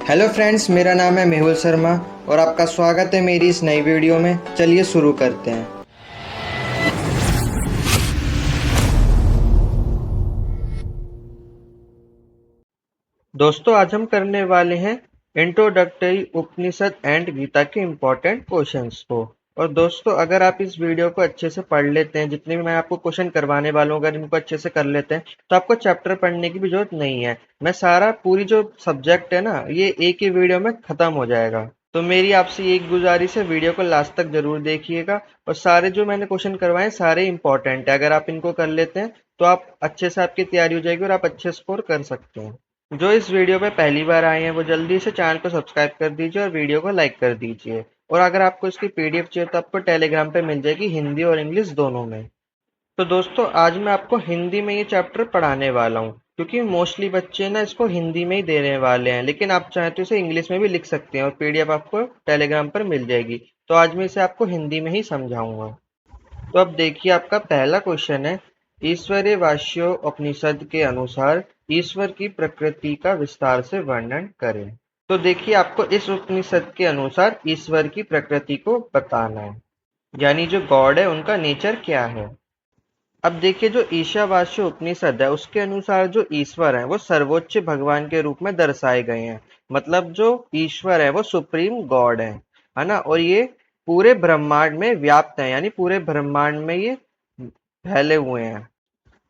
Hello friends, मेरा नाम है मेहुल शर्मा और आपका स्वागत है मेरी इस नई वीडियो में। चलिए शुरू करते हैं। दोस्तों, आज हम करने वाले हैं इंट्रोडक्टरी उपनिषद एंड गीता के इम्पोर्टेंट क्वेश्चंस को। और दोस्तों, अगर आप इस वीडियो को अच्छे से पढ़ लेते हैं, जितने भी मैं आपको क्वेश्चन करवाने वाला हूँ, अगर इनको अच्छे से कर लेते हैं तो आपको चैप्टर पढ़ने की भी जरूरत नहीं है। मैं सारा पूरी जो सब्जेक्ट है ना, ये एक ही वीडियो में खत्म हो जाएगा। तो मेरी आपसे एक गुजारिश है, वीडियो को लास्ट तक जरूर देखिएगा। और सारे जो मैंने क्वेश्चन करवाए सारे इंपॉर्टेंट है। अगर आप इनको कर लेते हैं तो आप अच्छे से आपकी तैयारी हो जाएगी और आप अच्छे स्कोर कर सकते हैं। जो इस वीडियो पे पहली बार आए हैं वो जल्दी से चैनल को सब्सक्राइब कर दीजिए और वीडियो को लाइक कर दीजिए। और अगर आपको इसकी पीडीएफ चाहिए तो आपको टेलीग्राम पे मिल जाएगी, हिंदी और इंग्लिश दोनों में। तो दोस्तों, आज मैं आपको हिंदी में ये चैप्टर पढ़ाने वाला हूँ, क्योंकि मोस्टली बच्चे ना इसको हिंदी में ही देने वाले हैं, लेकिन आप चाहें तो इसे इंग्लिश में भी लिख सकते हैं और पीडीएफ आपको टेलीग्राम पर मिल जाएगी। तो आज मैं इसे आपको हिंदी में ही समझाऊंगा। तो अब देखिए, आपका पहला क्वेश्चन है, ईश्वरवास्यो उपनिषद के अनुसार ईश्वर की प्रकृति का विस्तार से वर्णन करें। तो देखिए, आपको इस उपनिषद के अनुसार ईश्वर की प्रकृति को बताना है, यानी जो गॉड है उनका नेचर क्या है। अब देखिए, जो ईशावास्य उपनिषद है उसके अनुसार जो ईश्वर है वो सर्वोच्च भगवान के रूप में दर्शाए गए हैं। मतलब जो ईश्वर है वो सुप्रीम गॉड है ना। और ये पूरे ब्रह्मांड में व्याप्त है, यानी पूरे ब्रह्मांड में ये फैले हुए हैं।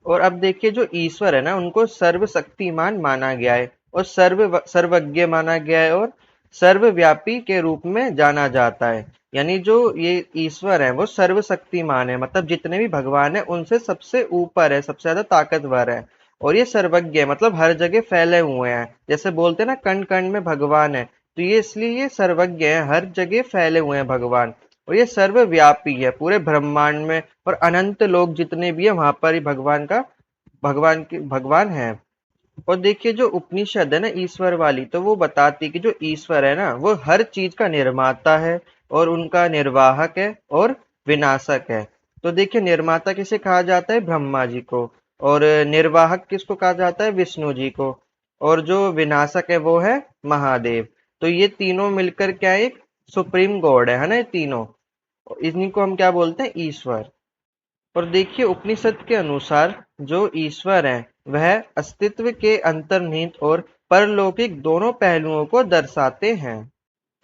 और अब देखिए, जो ईश्वर है ना उनको सर्वशक्तिमान माना गया है और सर्वज्ञ माना गया है और सर्वव्यापी के रूप में जाना जाता है। यानी जो ये ईश्वर है वो सर्वशक्तिमान है, मतलब जितने भी भगवान है उनसे सबसे ऊपर है, सबसे ज्यादा ताकतवर है। और ये सर्वज्ञ है, मतलब हर जगह फैले हुए हैं। जैसे बोलते हैं ना, कण कण में भगवान है, तो ये इसलिए ये सर्वज्ञ है, हर जगह फैले हुए हैं भगवान। और ये सर्वव्यापी है पूरे ब्रह्मांड में, और अनंत लोग जितने भी है वहां पर ही भगवान है। और देखिए, जो उपनिषद है ना ईश्वर वाली, तो वो बताती है कि जो ईश्वर है ना वो हर चीज का निर्माता है और उनका निर्वाहक है और विनाशक है। तो देखिए, निर्माता किसे कहा जाता है? ब्रह्मा जी को। और निर्वाहक किसको कहा जाता है? विष्णु जी को। और जो विनाशक है वो है महादेव। तो ये तीनों मिलकर क्या है? एक सुप्रीम गॉड है ना, ये तीनों। इन्हीं को हम क्या बोलते हैं? ईश्वर। और देखिए, उपनिषद के अनुसार जो ईश्वर है वह अस्तित्व के अंतर्निहित और परलौकिक दोनों पहलुओं को दर्शाते हैं।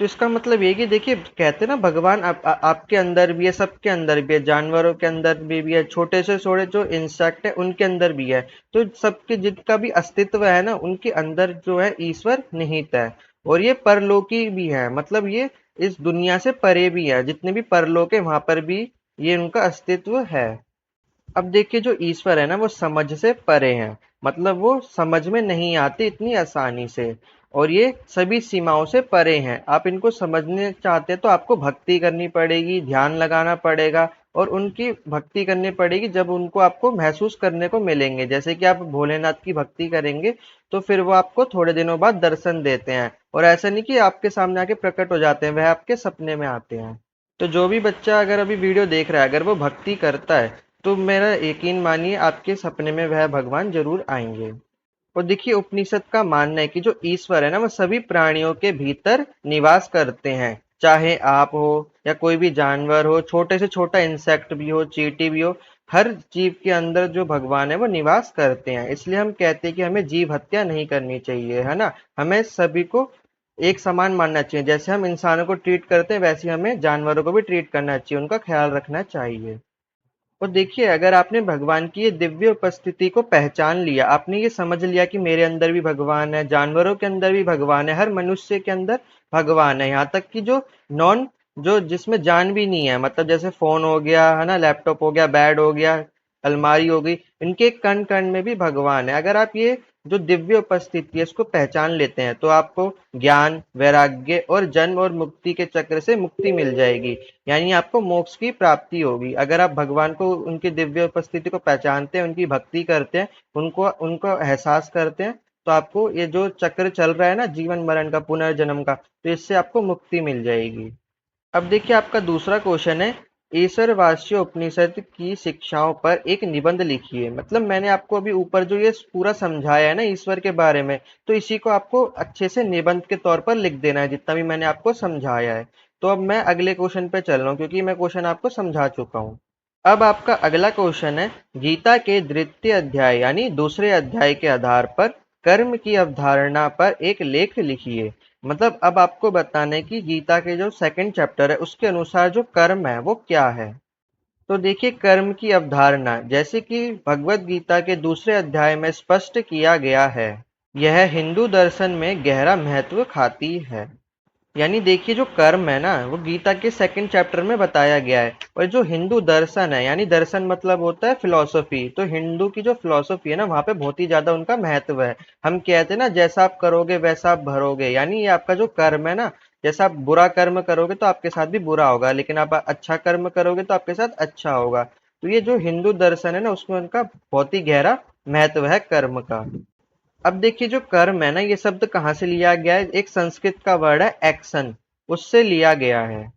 तो इसका मतलब ये कि देखिए, कहते हैं ना भगवान आपके अंदर भी है, सबके अंदर भी है, जानवरों के अंदर भी है, छोटे से छोटे जो इंसेक्ट है उनके अंदर भी है। तो सबके जिनका भी अस्तित्व है ना उनके अंदर जो है ईश्वर निहित है। और ये परलोकी भी है, मतलब ये इस दुनिया से परे भी है, जितने भी परलोक है वहां पर भी ये उनका अस्तित्व है। अब देखिए, जो ईश्वर है ना वो समझ से परे है, मतलब वो समझ में नहीं आते इतनी आसानी से। और ये सभी सीमाओं से परे हैं। आप इनको समझने चाहते हैं तो आपको भक्ति करनी पड़ेगी, ध्यान लगाना पड़ेगा और उनकी भक्ति करनी पड़ेगी। जब उनको आपको महसूस करने को मिलेंगे, जैसे कि आप भोलेनाथ की भक्ति करेंगे तो फिर वो आपको थोड़े दिनों बाद दर्शन देते हैं। और ऐसा नहीं कि आपके सामने आके प्रकट हो जाते हैं, वह आपके सपने में आते हैं। तो जो भी बच्चा अगर अभी वीडियो देख रहा है, अगर वो भक्ति करता है, तो मेरा यकीन मानिए आपके सपने में वह भगवान जरूर आएंगे। और देखिए, उपनिषद का मानना है कि जो ईश्वर है ना वो सभी प्राणियों के भीतर निवास करते हैं। चाहे आप हो या कोई भी जानवर हो, छोटे से छोटा इंसेक्ट भी हो, चींटी भी हो, हर जीव के अंदर जो भगवान है वो निवास करते हैं। इसलिए हम कहते हैं कि हमें जीव हत्या नहीं करनी चाहिए, है ना। हमें सभी को एक समान मानना चाहिए। जैसे हम इंसानों को ट्रीट करते हैं वैसे हमें जानवरों को भी ट्रीट करना चाहिए, उनका ख्याल रखना चाहिए। और देखिए, अगर आपने भगवान की ये दिव्य उपस्थिति को पहचान लिया, आपने ये समझ लिया कि मेरे अंदर भी भगवान है, जानवरों के अंदर भी भगवान है, हर मनुष्य के अंदर भगवान है, यहाँ तक कि जो नॉन जो जिसमें जान भी नहीं है, मतलब जैसे फोन हो गया, है ना, लैपटॉप हो गया, बेड हो गया, अलमारी हो गई, इनके कण कण में भी भगवान है। अगर आप ये जो दिव्य उपस्थिति है इसको पहचान लेते हैं तो आपको ज्ञान, वैराग्य और जन्म और मुक्ति के चक्र से मुक्ति मिल जाएगी, यानी आपको मोक्ष की प्राप्ति होगी। अगर आप भगवान को, उनकी दिव्य उपस्थिति को पहचानते हैं, उनकी भक्ति करते हैं, उनको उनको एहसास करते हैं, तो आपको ये जो चक्र चल रहा है ना जीवन मरण का, पुनर्जन्म का, तो इससे आपको मुक्ति मिल जाएगी। अब देखिए, आपका दूसरा क्वेश्चन है, ईश्वरवास्य उपनिषद की शिक्षाओं पर एक निबंध लिखिए। मतलब मैंने आपको अभी ऊपर जो ये पूरा समझाया है ना ईश्वर के बारे में, तो इसी को आपको अच्छे से निबंध के तौर पर लिख देना है, जितना भी मैंने आपको समझाया है। तो अब मैं अगले क्वेश्चन पे चल रहा हूँ, क्योंकि मैं क्वेश्चन आपको समझा चुका हूँ। अब आपका अगला क्वेश्चन है, गीता के द्वितीय अध्याय यानी दूसरे अध्याय के आधार पर कर्म की अवधारणा पर एक लेख लिखिए। मतलब अब आपको बताना है कि गीता के जो सेकंड चैप्टर है उसके अनुसार जो कर्म है वो क्या है। तो देखिए, कर्म की अवधारणा जैसे कि भगवत गीता के दूसरे अध्याय में स्पष्ट किया गया है, यह हिंदू दर्शन में गहरा महत्व खाती है। यानी देखिए, जो कर्म है ना वो गीता के सेकंड चैप्टर में बताया गया है, और जो हिंदू दर्शन है, यानी दर्शन मतलब होता है फिलॉसफी, तो हिंदू की जो फिलॉसफी है ना वहां पे बहुत ही ज्यादा उनका महत्व है। हम कहते हैं ना, जैसा आप करोगे वैसा आप भरोगे, यानी ये आपका जो कर्म है ना, जैसा आप बुरा कर्म करोगे तो आपके साथ भी बुरा होगा, लेकिन आप अच्छा कर्म करोगे तो आपके साथ अच्छा होगा। तो ये जो हिंदू दर्शन है ना उसमें उनका बहुत ही गहरा महत्व है कर्म का। अब देखिए, जो कर्म है ना ये शब्द कहाँ से लिया गया है, एक संस्कृत का वर्ड है एक्शन, उससे लिया गया है।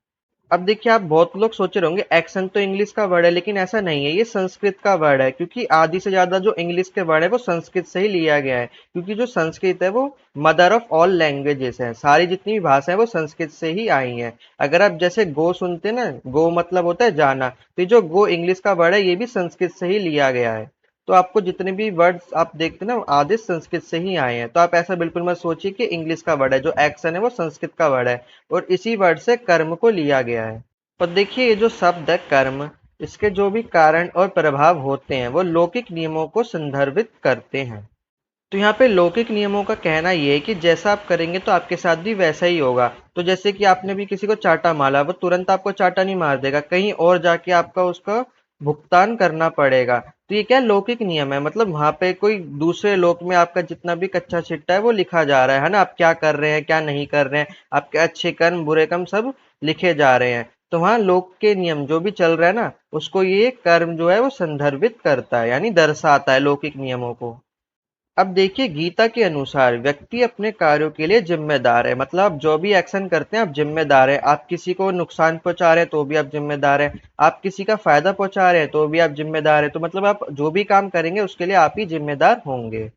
अब देखिए, आप बहुत लोग सोच रहे होंगे एक्शन तो इंग्लिश का वर्ड है, लेकिन ऐसा नहीं है, ये संस्कृत का वर्ड है, क्योंकि आधी से ज्यादा जो इंग्लिश के वर्ड है वो संस्कृत से ही लिया गया है। क्योंकि जो संस्कृत है वो मदर ऑफ ऑल लैंग्वेजेस है, सारी जितनी भी भाषा है वो संस्कृत से ही आई हैं। अगर आप जैसे गो सुनते हैं ना, गो मतलब होता है जाना, तो ये जो गो इंग्लिश का वर्ड है ये भी संस्कृत से ही लिया गया है। तो आपको जितने भी वर्ड्स आप देखते हैं ना आधे संस्कृत से ही आए हैं, तो आप ऐसा बिल्कुल मत सोचिए कि इंग्लिश का वर्ड है, जो एक्शन है वो संस्कृत का वर्ड है, और इसी वर्ड से कर्म को लिया गया है। और देखिए, ये जो शब्द है कर्म, इसके जो भी कारण और प्रभाव होते हैं वो लौकिक नियमों को संदर्भित करते हैं। तो यहाँ पे लौकिक नियमों का कहना ये है कि जैसा आप करेंगे तो आपके साथ भी वैसा ही होगा। तो जैसे कि आपने भी किसी को चाटा मारा, वो तुरंत आपको चाटा नहीं मार देगा, कहीं और जाके आपका उसका भुगतान करना पड़ेगा। तो ये क्या लौकिक नियम है, मतलब वहां पे कोई दूसरे लोक में आपका जितना भी कच्चा छिट्टा है वो लिखा जा रहा है ना, आप क्या कर रहे हैं क्या नहीं कर रहे हैं, आपके अच्छे कर्म बुरे कर्म सब लिखे जा रहे हैं। तो वहाँ लोक के नियम जो भी चल रहा है ना उसको ये कर्म जो है वो संदर्भित करता है, यानी दर्शाता है लौकिक नियमों को। अब देखिए, गीता के अनुसार व्यक्ति अपने कार्यों के लिए जिम्मेदार है। मतलब आप जो भी एक्शन करते हैं आप जिम्मेदार है, आप किसी को नुकसान पहुंचा रहे हैं तो भी आप जिम्मेदार है, आप किसी का फायदा पहुंचा रहे हैं तो भी आप जिम्मेदार है। तो मतलब आप जो भी काम करेंगे उसके लिए आप ही जिम्मेदार होंगे।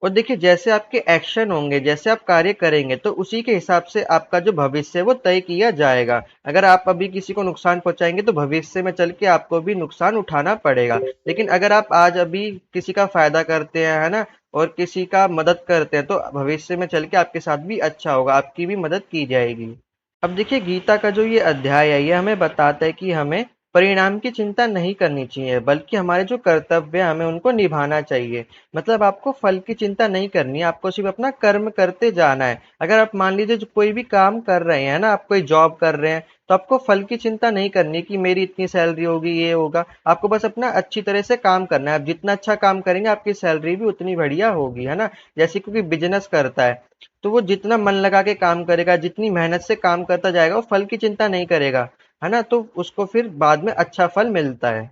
और देखिए, जैसे आपके एक्शन होंगे, जैसे आप कार्य करेंगे, तो उसी के हिसाब से आपका जो भविष्य है वो तय किया जाएगा। अगर आप अभी किसी को नुकसान पहुंचाएंगे तो भविष्य में चल के आपको भी नुकसान उठाना पड़ेगा। लेकिन अगर आप आज अभी किसी का फायदा करते हैं, है ना, और किसी का मदद करते हैं, तो भविष्य में चल के आपके साथ भी अच्छा होगा, आपकी भी मदद की जाएगी। अब देखिए, गीता का जो ये अध्याय है ये हमें बताता है कि हमें परिणाम की चिंता नहीं करनी चाहिए, बल्कि हमारे जो कर्तव्य है हमें उनको निभाना चाहिए। मतलब आपको फल की चिंता नहीं करनी है, आपको सिर्फ अपना कर्म करते जाना है। अगर आप मान लीजिए जो कोई भी काम कर रहे हैं ना, आप कोई जॉब कर रहे हैं, तो आपको फल की चिंता नहीं करनी कि मेरी इतनी सैलरी होगी ये होगा। आपको बस अपना अच्छी तरह से काम करना है, आप जितना अच्छा काम करेंगे आपकी सैलरी भी उतनी बढ़िया होगी, है ना। जैसे कोई बिजनेस करता है तो वो जितना मन लगा के काम करेगा, जितनी मेहनत से काम करता जाएगा, वो फल की चिंता नहीं करेगा, है ना, तो उसको फिर बाद में अच्छा फल मिलता है।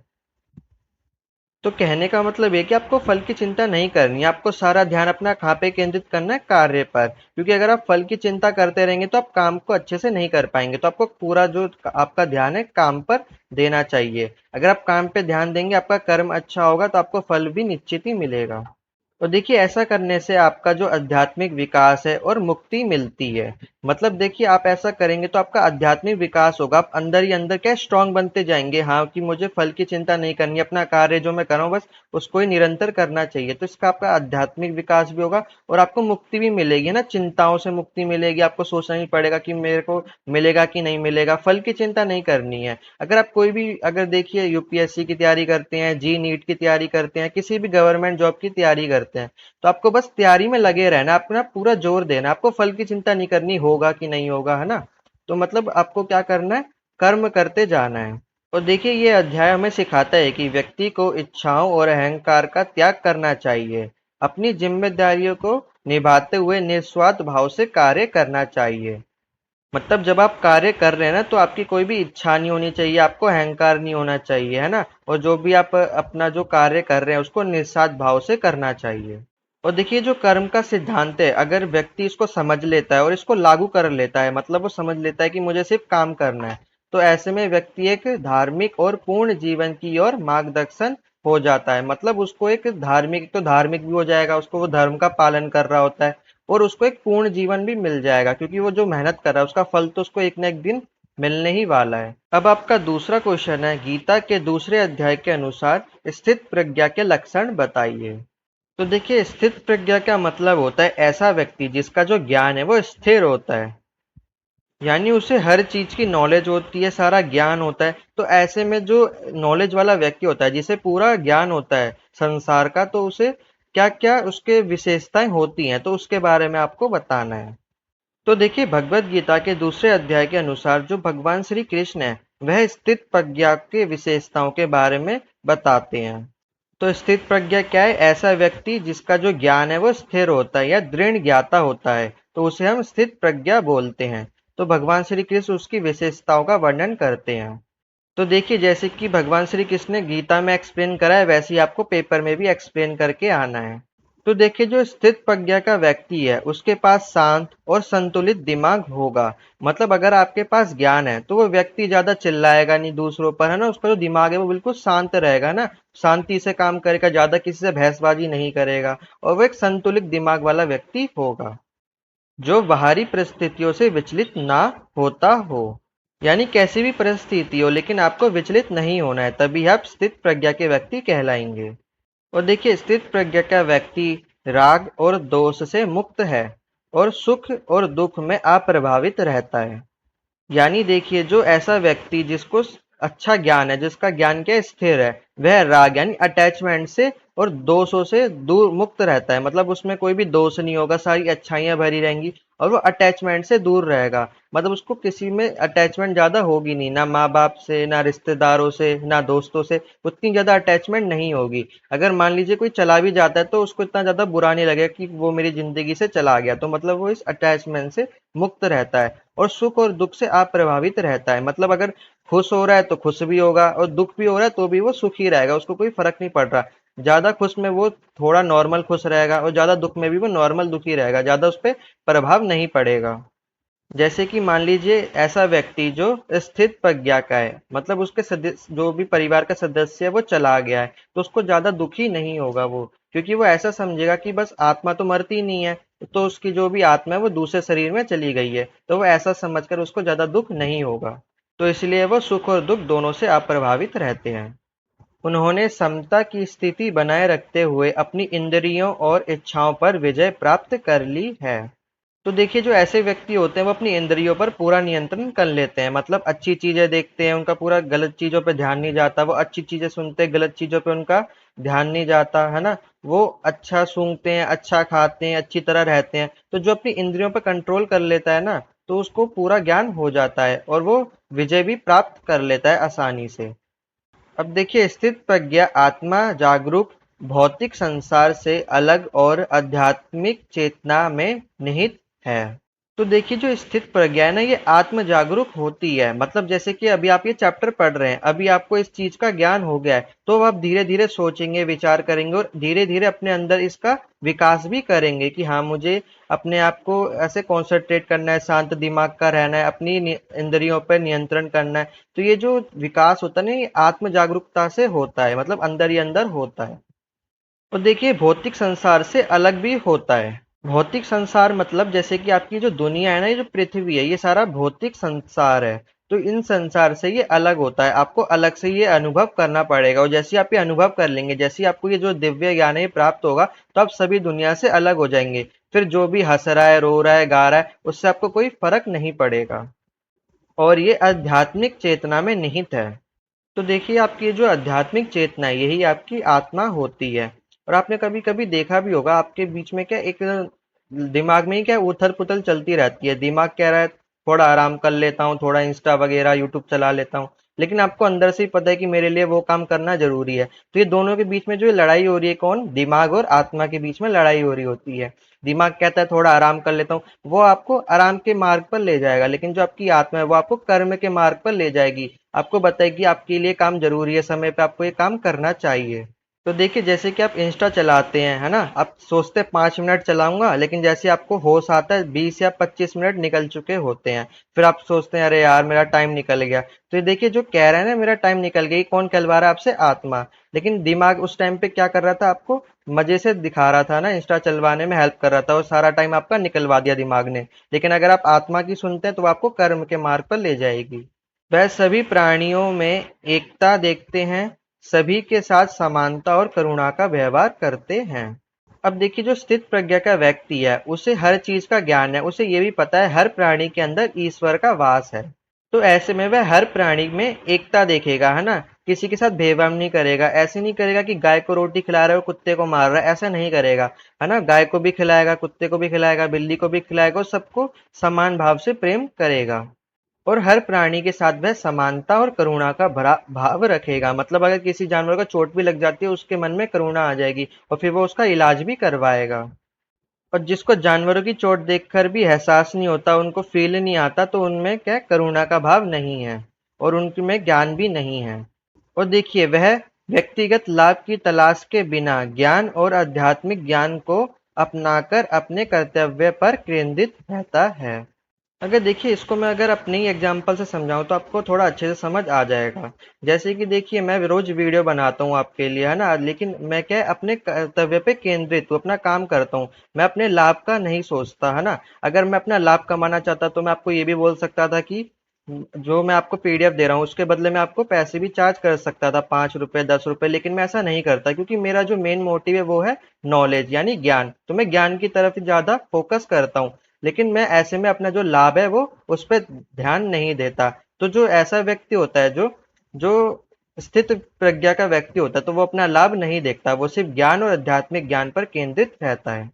तो कहने का मतलब ये कि आपको फल की चिंता नहीं करनी है, आपको सारा ध्यान अपना कहाँ पे केंद्रित करना है, कार्य पर। क्योंकि अगर आप फल की चिंता करते रहेंगे तो आप काम को अच्छे से नहीं कर पाएंगे, तो आपको पूरा जो आपका ध्यान है काम पर देना चाहिए। अगर आप काम पे ध्यान देंगे, आपका कर्म अच्छा होगा, तो आपको फल भी निश्चित ही मिलेगा। तो देखिए, ऐसा करने से आपका जो आध्यात्मिक विकास है और मुक्ति मिलती है। मतलब देखिए, आप ऐसा करेंगे तो आपका आध्यात्मिक विकास होगा, आप अंदर ही अंदर क्या स्ट्रांग बनते जाएंगे, हाँ कि मुझे फल की चिंता नहीं करनी, अपना कार्य जो मैं कर रहा हूँ बस उसको ही निरंतर करना चाहिए। तो इसका आपका आध्यात्मिक विकास भी होगा और आपको मुक्ति भी मिलेगी ना, चिंताओं से मुक्ति मिलेगी, आपको सोचना नहीं पड़ेगा कि मेरे को मिलेगा कि नहीं मिलेगा, फल की चिंता नहीं करनी है। अगर आप कोई भी, अगर देखिए यूपीएससी की तैयारी करते हैं, जी नीट की तैयारी करते हैं, किसी भी गवर्नमेंट जॉब की तैयारी करते हैं, तो आपको बस तैयारी में लगे रहना, आपको ना पूरा जोर देना, आपको फल की चिंता नहीं करनी होगा कि नहीं होगा, है ना। तो मतलब आपको क्या करना है, कर्म करते जाना है। और देखिए, ये अध्याय हमें सिखाता है कि व्यक्ति को इच्छाओं और अहंकार का त्याग करना चाहिए, अपनी जिम्मेदारियों को निभाते हुए निस्वार्थ भाव से कार्य करना चाहिए। मतलब जब आप कार्य कर रहे हैं ना तो आपकी कोई भी इच्छा नहीं होनी चाहिए, आपको अहंकार नहीं होना चाहिए, है ना। और जो भी आप अपना जो कार्य कर रहे हैं उसको निस्वार्थ भाव से करना चाहिए। और देखिए, जो कर्म का सिद्धांत है, अगर व्यक्ति इसको समझ लेता है और इसको लागू कर लेता है, मतलब वो समझ लेता है कि मुझे सिर्फ काम करना है, तो ऐसे में व्यक्ति एक धार्मिक और पूर्ण जीवन की ओर मार्गदर्शन हो जाता है। मतलब उसको एक धार्मिक, तो धार्मिक भी हो जाएगा, उसको वो धर्म का पालन कर रहा होता है, और उसको एक पूर्ण जीवन भी मिल जाएगा, क्योंकि वो जो मेहनत कर रहा है उसका फल तो उसको एक न एक दिन मिलने ही वाला है। अब आपका दूसरा क्वेश्चन है, गीता के दूसरे अध्याय के अनुसार स्थित प्रज्ञा के लक्षण बताइए। तो देखिए, स्थित प्रज्ञा का मतलब होता है ऐसा व्यक्ति जिसका जो ज्ञान है वो स्थिर होता है, यानी उसे हर चीज की नॉलेज होती है, सारा ज्ञान होता है। तो ऐसे में जो नॉलेज वाला व्यक्ति होता है, जिसे पूरा ज्ञान होता है संसार का, तो उसे क्या क्या उसके विशेषताएं होती हैं, तो उसके बारे में आपको बताना है। तो देखिए, भगवत गीता के दूसरे अध्याय के अनुसार जो भगवान श्री कृष्ण है, वह स्थित प्रज्ञा के विशेषताओं के बारे में बताते हैं। तो स्थित प्रज्ञा क्या है? ऐसा व्यक्ति जिसका जो ज्ञान है वो स्थिर होता है या दृढ़ ज्ञाता होता है, तो उसे हम स्थित प्रज्ञा बोलते हैं। तो भगवान श्री कृष्ण उसकी विशेषताओं का वर्णन करते हैं। तो देखिए, जैसे कि भगवान श्री कृष्ण ने गीता में एक्सप्लेन करा है, वैसे ही आपको पेपर में भी एक्सप्लेन करके आना है। तो देखिए, जो स्थित प्रज्ञा का व्यक्ति है उसके पास शांत और संतुलित दिमाग होगा। मतलब अगर आपके पास ज्ञान है तो वो व्यक्ति ज्यादा चिल्लाएगा नहीं दूसरों पर, है ना। उसका जो दिमाग है वो बिल्कुल शांत रहेगा ना, शांति से काम करेगा, ज्यादा किसी से बहसबाजी नहीं करेगा, और वो एक संतुलित दिमाग वाला व्यक्ति होगा जो बाहरी परिस्थितियों से विचलित ना होता हो। यानी कैसी भी परिस्थिति हो, लेकिन आपको विचलित नहीं होना है, तभी आप स्थित प्रज्ञा के व्यक्ति कहलाएंगे। और देखिए, स्थित प्रज्ञा का व्यक्ति राग और दोष से मुक्त है और सुख और दुख में अप्रभावित रहता है। यानी देखिए, जो ऐसा व्यक्ति जिसको अच्छा ज्ञान है, जिसका ज्ञान क्या स्थिर है, वह राग यानी अटैचमेंट से और दोषों से दूर मुक्त रहता है। मतलब उसमें कोई भी दोष नहीं होगा, सारी अच्छाइयां भरी रहेंगी, और वो अटैचमेंट से दूर रहेगा। मतलब उसको किसी में अटैचमेंट ज्यादा होगी नहीं, ना माँ बाप से, ना रिश्तेदारों से, ना दोस्तों से उतनी ज्यादा अटैचमेंट नहीं होगी। अगर मान लीजिए कोई चला भी जाता है तो उसको इतना ज्यादा बुरा नहीं लगेगा कि वो मेरी जिंदगी से चला गया, तो मतलब वो इस अटैचमेंट से मुक्त रहता है और सुख और दुख से अप्रभावित रहता है। मतलब अगर खुश हो रहा है तो खुश भी होगा, और दुख भी हो रहा है तो भी वो सुखी रहेगा, उसको कोई फर्क नहीं पड़ रहा। ज्यादा खुश में वो थोड़ा नॉर्मल खुश रहेगा, और ज्यादा दुख में भी वो नॉर्मल दुखी रहेगा, ज्यादा उस पर प्रभाव नहीं पड़ेगा। जैसे कि मान लीजिए ऐसा व्यक्ति जो स्थित प्रज्ञा का है, मतलब उसके सदस्य, जो भी परिवार का सदस्य है वो चला गया है, तो उसको ज्यादा दुखी नहीं होगा वो, क्योंकि वो ऐसा समझेगा कि बस आत्मा तो मरती नहीं है, तो उसकी जो भी आत्मा है वो दूसरे शरीर में चली गई है, तो वो ऐसा समझकर उसको ज्यादा दुख नहीं होगा। तो इसलिए वो सुख और दुख दोनों से अप्रभावित रहते हैं। उन्होंने समता की स्थिति बनाए रखते हुए अपनी इंद्रियों और इच्छाओं पर विजय प्राप्त कर ली है। तो देखिए, जो ऐसे व्यक्ति होते हैं वो अपनी इंद्रियों पर पूरा नियंत्रण कर लेते हैं। मतलब अच्छी चीजें देखते हैं, उनका पूरा गलत चीजों पे ध्यान नहीं जाता, वो अच्छी चीजें सुनते हैं, गलत चीजों पे उनका ध्यान नहीं जाता, है ना। वो अच्छा सूंघते हैं, अच्छा खाते हैं, अच्छी तरह रहते हैं। तो जो अपनी इंद्रियों पर कंट्रोल कर लेता है ना, तो उसको पूरा ज्ञान हो जाता है और वो विजय भी प्राप्त कर लेता है आसानी से। अब देखिए, स्थित प्रज्ञा आत्मा जागरूक भौतिक संसार से अलग और आध्यात्मिक चेतना में निहित है। तो देखिए, जो स्थित प्रज्ञा है ना, ये आत्म जागरूक होती है। मतलब जैसे कि अभी आप ये चैप्टर पढ़ रहे हैं, अभी आपको इस चीज का ज्ञान हो गया है, तो आप धीरे धीरे सोचेंगे, विचार करेंगे, और धीरे धीरे अपने अंदर इसका विकास भी करेंगे कि हाँ, मुझे अपने आप को ऐसे कॉन्सेंट्रेट करना है, शांत दिमाग का रहना है, अपनी इंद्रियों पर नियंत्रण करना है। तो ये जो विकास होता है ना, ये आत्म जागरूकता से होता है, मतलब अंदर ही अंदर होता है। और देखिए, भौतिक संसार से अलग भी होता है। भौतिक संसार मतलब जैसे कि आपकी जो दुनिया है ना, ये जो पृथ्वी है, ये सारा भौतिक संसार है। तो इन संसार से ये अलग होता है, आपको अलग से ये अनुभव करना पड़ेगा। और जैसे आप ये अनुभव कर लेंगे, जैसे आपको ये जो दिव्य ज्ञान है ये प्राप्त होगा, तो आप सभी दुनिया से अलग हो जाएंगे। फिर जो भी हंस रहा है, रो रहा है, गा रहा है, उससे आपको कोई फर्क नहीं पड़ेगा। और ये आध्यात्मिक चेतना में निहित है। तो देखिए, आपकी ये जो आध्यात्मिक चेतना है, यही आपकी आत्मा होती है। और आपने कभी कभी देखा भी होगा, आपके बीच में क्या एक दिमाग में ही क्या उथल पुथल चलती रहती है। दिमाग कह रहा है थोड़ा आराम कर लेता हूँ, थोड़ा इंस्टा वगैरह यूट्यूब चला लेता हूँ, लेकिन आपको अंदर से ही पता है कि मेरे लिए वो काम करना जरूरी है। तो ये दोनों के बीच में जो ये लड़ाई हो रही है, कौन? दिमाग और आत्मा के बीच में लड़ाई हो रही होती है। दिमाग कहता है थोड़ा आराम कर लेता हूँ, वो आपको आराम के मार्ग पर ले जाएगा, लेकिन जो आपकी आत्मा है वो आपको कर्म के मार्ग पर ले जाएगी, आपको बताएगी आपके लिए काम जरूरी है, समय पे आपको ये काम करना चाहिए। तो देखिए जैसे कि आप इंस्टा चलाते हैं, है ना, आप सोचते हैं 5 मिनट चलाऊंगा, लेकिन जैसे आपको होश आता है 20 या 25 मिनट निकल चुके होते हैं। फिर आप सोचते हैं अरे यार मेरा टाइम निकल गया। तो ये देखिए जो कह रहा है ना मेरा टाइम निकल गया, ये कौन कहलवा रहा है आपसे? आत्मा। लेकिन दिमाग उस टाइम पे क्या कर रहा था? आपको मजे से दिखा रहा था ना, इंस्टा चलवाने में हेल्प कर रहा था, और सारा टाइम आपका निकलवा दिया दिमाग ने। लेकिन अगर आप आत्मा की सुनते हैं तो वो आपको कर्म के मार्ग पर ले जाएगी। वह सभी प्राणियों में एकता देखते हैं, सभी के साथ समानता और करुणा का व्यवहार करते हैं। अब देखिए जो स्थित प्रज्ञा का व्यक्ति है उसे हर चीज का ज्ञान है, उसे ये भी पता है हर प्राणी के अंदर ईश्वर का वास है। तो ऐसे में वह हर प्राणी में एकता देखेगा, है ना, किसी के साथ भेदभाव नहीं करेगा। ऐसे नहीं करेगा कि गाय को रोटी खिला रहा है और कुत्ते को मार रहा है, ऐसा नहीं करेगा। है ना, गाय को भी खिलाएगा, कुत्ते को भी खिलाएगा, बिल्ली को भी खिलाएगा, और सबको समान भाव से प्रेम करेगा। और हर प्राणी के साथ वह समानता और करुणा का भरा भाव रखेगा। मतलब अगर किसी जानवर को चोट भी लग जाती है उसके मन में करुणा आ जाएगी, और फिर वो उसका इलाज भी करवाएगा। और जिसको जानवरों की चोट देखकर भी एहसास नहीं होता, उनको फील नहीं आता, तो उनमें क्या करुणा का भाव नहीं है, और उनमें ज्ञान भी नहीं है। और देखिए वह व्यक्तिगत लाभ की तलाश के बिना ज्ञान और आध्यात्मिक ज्ञान को अपनाकर अपने कर्तव्य पर केंद्रित रहता है। अगर देखिए इसको मैं अगर अपने ही एग्जांपल से समझाऊं तो आपको थोड़ा अच्छे से समझ आ जाएगा। जैसे कि देखिए मैं रोज वीडियो बनाता हूँ आपके लिए, है ना, लेकिन मैं क्या है, अपने कर्तव्य पे केंद्रित हूँ, अपना काम करता हूँ। मैं अपने लाभ का नहीं सोचता, है ना। अगर मैं अपना लाभ कमाना चाहता तो मैं आपको ये भी बोल सकता था कि जो मैं आपको पीडीएफ दे रहा हूँ उसके बदले में आपको पैसे भी चार्ज कर सकता था, 5 रुपए 10 रुपए, लेकिन मैं ऐसा नहीं करता, क्योंकि मेरा जो मेन मोटिव है वो है नॉलेज यानी ज्ञान। तो मैं ज्ञान की तरफ ही ज्यादा फोकस करता हूँ। लेकिन मैं ऐसे में अपना जो लाभ है वो उस पर ध्यान नहीं देता। तो जो ऐसा व्यक्ति होता है, जो जो स्थित प्रज्ञा का व्यक्ति होता है, तो वो अपना लाभ नहीं देखता, वो सिर्फ ज्ञान और आध्यात्मिक ज्ञान पर केंद्रित रहता है।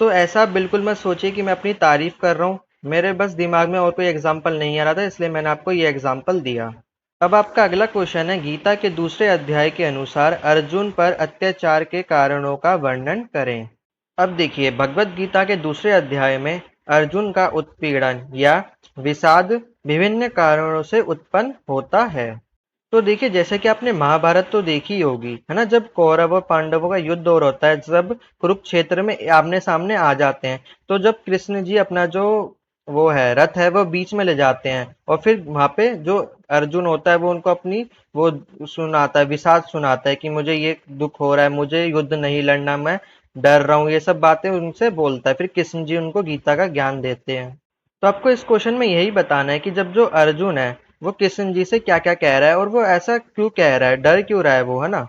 तो ऐसा बिल्कुल मत सोचिए कि मैं अपनी तारीफ कर रहा हूँ, मेरे बस दिमाग में और कोई एग्जाम्पल नहीं आ रहा था, इसलिए मैंने आपको ये एग्जाम्पल दिया। अब आपका अगला क्वेश्चन है, गीता के दूसरे अध्याय के अनुसार अर्जुन पर अत्याचार के कारणों का वर्णन करें। अब देखिए भगवत गीता के दूसरे अध्याय में अर्जुन का उत्पीड़न या विषाद विभिन्न कारणों से उत्पन्न होता है। तो देखिए जैसे कि आपने महाभारत तो देखी होगी, है ना, जब कौरव और पांडवों का युद्ध हो रहा होता है, जब कुरुक्षेत्र में आमने सामने आ जाते हैं, तो जब कृष्ण जी अपना जो वो है रथ है वो बीच में ले जाते हैं, और फिर वहां पे जो अर्जुन होता है वो उनको अपनी वो सुनाता है, विषाद सुनाता है कि मुझे ये दुख हो रहा है, मुझे युद्ध नहीं लड़ना, मैं डर रहा हूँ, ये सब बातें उनसे बोलता है। फिर कृष्ण जी उनको गीता का ज्ञान देते हैं। तो आपको इस क्वेश्चन में यही बताना है कि जब जो अर्जुन है वो कृष्ण जी से क्या क्या कह रहा है, और वो ऐसा क्यों कह रहा है, डर क्यों रहा है वो, है ना।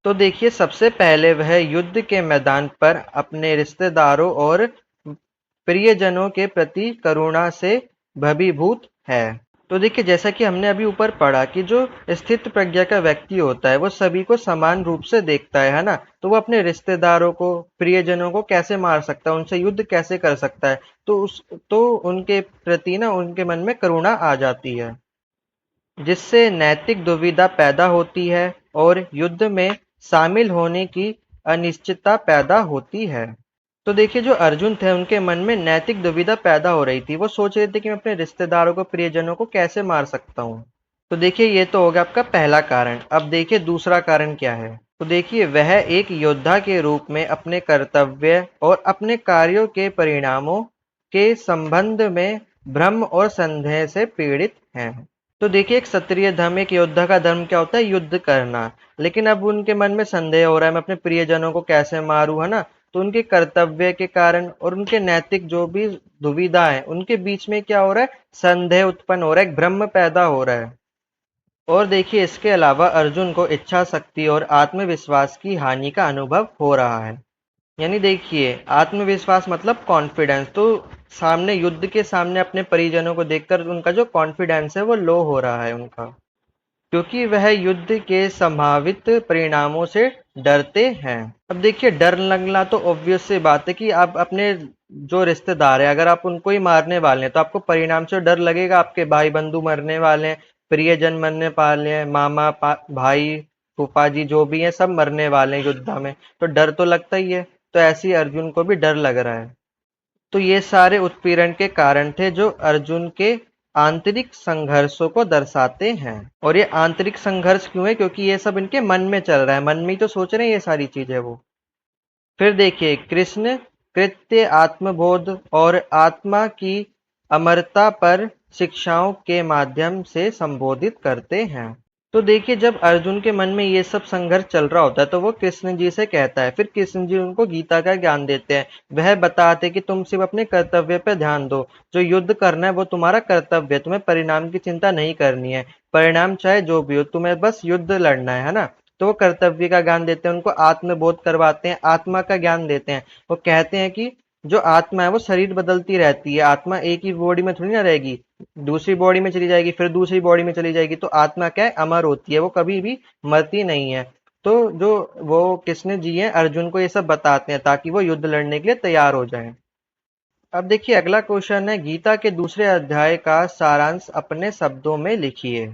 तो देखिए सबसे पहले वह युद्ध के मैदान पर अपने रिश्तेदारों और प्रियजनों के प्रति करुणा से भीभूत है। तो देखिए जैसा कि हमने अभी ऊपर पढ़ा कि जो स्थित प्रज्ञा का व्यक्ति होता है वो सभी को समान रूप से देखता है ना। तो वो अपने रिश्तेदारों को, प्रियजनों को कैसे मार सकता है, उनसे युद्ध कैसे कर सकता है, तो उनके प्रति ना उनके मन में करुणा आ जाती है, जिससे नैतिक दुविधा पैदा होती है और युद्ध में शामिल होने की अनिश्चितता पैदा होती है। तो देखिए जो अर्जुन थे उनके मन में नैतिक दुविधा पैदा हो रही थी, वो सोच रहे थे कि मैं अपने रिश्तेदारों को, प्रियजनों को कैसे मार सकता हूँ। तो देखिए ये तो हो गया आपका पहला कारण। अब देखिए दूसरा कारण क्या है। तो देखिए वह एक योद्धा के रूप में अपने कर्तव्य और अपने कार्यों के परिणामों के संबंध में भ्रम और संदेह से पीड़ित हैं। तो देखिए एक क्षत्रिय धर्म, एक योद्धा का धर्म क्या होता है? युद्ध करना। लेकिन अब उनके मन में संदेह हो रहा है, मैं अपने प्रियजनों को कैसे मारूं, है ना। तो उनके कर्तव्य के कारण और उनके नैतिक जो भी दुविधा है उनके बीच में क्या हो रहा है? संदेह उत्पन्न हो रहा है, एक भ्रम पैदा हो रहा है। और देखिए इसके अलावा अर्जुन को इच्छा शक्ति और आत्मविश्वास की हानि का अनुभव हो रहा है। यानी देखिए आत्मविश्वास मतलब कॉन्फिडेंस, तो सामने युद्ध के सामने अपने परिजनों को देखकर उनका जो कॉन्फिडेंस है वो लो हो रहा है उनका, क्योंकि वह युद्ध के संभावित परिणामों से डरते हैं। अब देखिए डर लगना तो ऑब्वियस सी बात है कि आप अपने जो रिश्तेदार है अगर आप उनको ही मारने वाले हैं तो आपको परिणाम से डर लगेगा। आपके भाई बंधु मरने वाले हैं, प्रियजन मरने वाले हैं, मामा भाई फूफा जी जो भी हैं सब मरने वाले हैं युद्ध में, तो डर तो लगता ही है। तो ऐसे ही अर्जुन को भी डर लग रहा है। तो ये सारे उत्पीड़न के कारण थे जो अर्जुन के आंतरिक संघर्षों को दर्शाते हैं। और ये आंतरिक संघर्ष क्यों है? क्योंकि ये सब इनके मन में चल रहा है, मन में ही तो सोच रहे हैं ये सारी चीजें वो। फिर देखिए, कृष्ण कृत्य आत्मबोध और आत्मा की अमरता पर शिक्षाओं के माध्यम से संबोधित करते हैं। तो देखिए, जब अर्जुन के मन में ये सब संघर्ष चल रहा होता है तो वो कृष्ण जी से कहता है, फिर कृष्ण जी उनको गीता का ज्ञान देते हैं। वह बताते कि तुम सिर्फ अपने कर्तव्य पे ध्यान दो, जो युद्ध करना है वो तुम्हारा कर्तव्य है, तुम्हें परिणाम की चिंता नहीं करनी है, परिणाम चाहे जो भी हो, तुम्हें बस युद्ध लड़ना है ना। तो वो कर्तव्य का ज्ञान देते हैं, उनको आत्मबोध करवाते हैं, आत्मा का ज्ञान देते हैं। वो कहते हैं कि जो आत्मा है वो शरीर बदलती रहती है, आत्मा एक ही बॉडी में थोड़ी ना रहेगी, दूसरी बॉडी में चली जाएगी, फिर दूसरी बॉडी में चली जाएगी। तो आत्मा क्या है? अमर होती है, वो कभी भी मरती नहीं है। तो जो वो कृष्ण जी हैं अर्जुन को ये सब बताते हैं ताकि वो युद्ध लड़ने के लिए तैयार हो जाएं। अब देखिए, अगला क्वेश्चन है, गीता के दूसरे अध्याय का सारांश अपने शब्दों में लिखिए।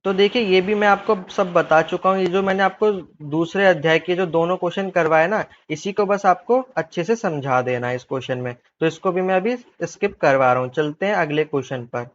तो देखिए, ये भी मैं आपको सब बता चुका हूँ। ये जो मैंने आपको दूसरे अध्याय के जो दोनों क्वेश्चन करवाए ना, इसी को बस आपको अच्छे से समझा देना है इस क्वेश्चन में। तो इसको भी मैं अभी स्किप करवा रहा हूँ। चलते हैं अगले क्वेश्चन पर।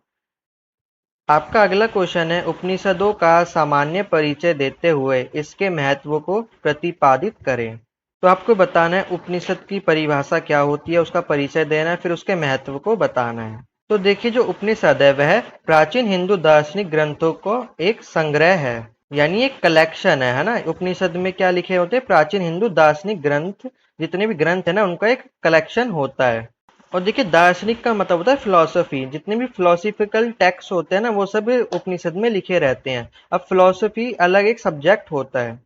आपका अगला क्वेश्चन है, उपनिषदों का सामान्य परिचय देते हुए इसके महत्व को प्रतिपादित करें। तो आपको बताना है उपनिषद की परिभाषा क्या होती है, उसका परिचय देना है, फिर उसके महत्व को बताना है। तो देखिए, जो उपनिषद है वह प्राचीन हिंदू दार्शनिक ग्रंथों को एक संग्रह है, यानी एक कलेक्शन है ना। उपनिषद में क्या लिखे होते हैं? प्राचीन हिंदू दार्शनिक ग्रंथ, जितने भी ग्रंथ है ना उनका एक कलेक्शन होता है। और देखिए, दार्शनिक का मतलब होता है फिलॉसफी, जितने भी फिलोसफिकल टेक्स्ट होते हैं ना वो सब उपनिषद में लिखे रहते हैं। अब फिलॉसफी अलग एक सब्जेक्ट होता है।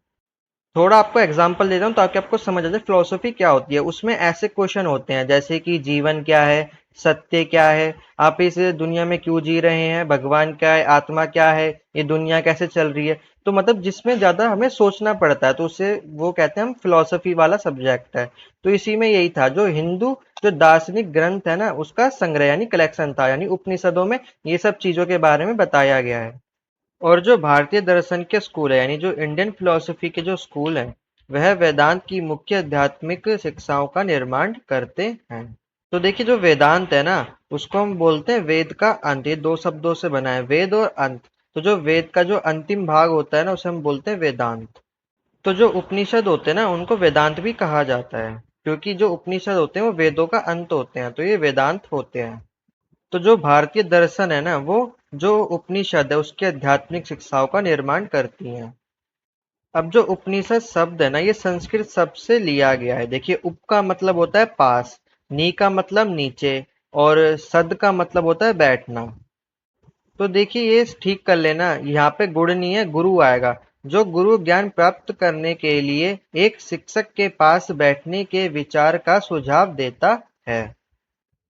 थोड़ा आपको एग्जांपल देता हूँ ताकि आपको समझ आ जाए फिलोसफी क्या होती है। उसमें ऐसे क्वेश्चन होते हैं जैसे कि जीवन क्या है, सत्य क्या है, आप इस दुनिया में क्यों जी रहे हैं, भगवान क्या है, आत्मा क्या है, ये दुनिया कैसे चल रही है। तो मतलब जिसमें ज्यादा हमें सोचना पड़ता है, तो उसे वो कहते हैं हम फिलोसफी वाला सब्जेक्ट है। तो इसी में यही था, जो हिंदू जो दार्शनिक ग्रंथ है ना उसका संग्रह यानी कलेक्शन था, यानी उपनिषदों में ये सब चीजों के बारे में बताया गया है। और जो भारतीय दर्शन के स्कूल है, यानी जो इंडियन फिलोसफी के जो स्कूल है, वह वेदांत की मुख्य आध्यात्मिक शिक्षाओं का निर्माण करते हैं। तो देखिए, जो वेदांत है ना उसको हम बोलते हैं वेद का अंत। ये दो शब्दों से बना है, वेद और अंत। तो जो वेद का जो अंतिम भाग होता है ना उसे हम बोलते हैं वेदांत। तो जो उपनिषद होते हैं ना उनको वेदांत भी कहा जाता है, क्योंकि जो उपनिषद होते हैं वो वेदों का अंत होते हैं, तो ये वेदांत होते हैं। तो जो भारतीय दर्शन है ना वो जो उपनिषद है उसकी आध्यात्मिक शिक्षाओं का निर्माण करती हैं। अब जो उपनिषद शब्द है ना ये संस्कृत शब्द से लिया गया है। देखिए, उप का मतलब होता है पास, नी का मतलब नीचे, और सद का मतलब होता है बैठना। तो देखिए, ये ठीक कर लेना, यहाँ पे गुण नहीं है, गुरु आएगा। जो गुरु ज्ञान प्राप्त करने के लिए एक शिक्षक के पास बैठने के विचार का सुझाव देता है।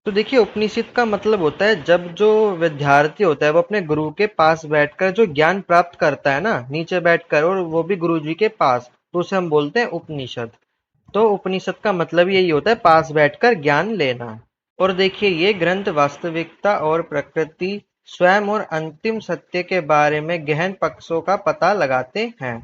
तो देखिए, उपनिषद का मतलब होता है जब जो विद्यार्थी होता है वो अपने गुरु के पास बैठकर जो ज्ञान प्राप्त करता है ना, नीचे बैठकर, और वो भी गुरु जी के पास, तो उसे हम बोलते हैं उपनिषद। तो उपनिषद का मतलब यही होता है पास बैठकर ज्ञान लेना। और देखिए, ये ग्रंथ वास्तविकता और प्रकृति, स्वयं और अंतिम सत्य के बारे में गहन पक्षों का पता लगाते हैं।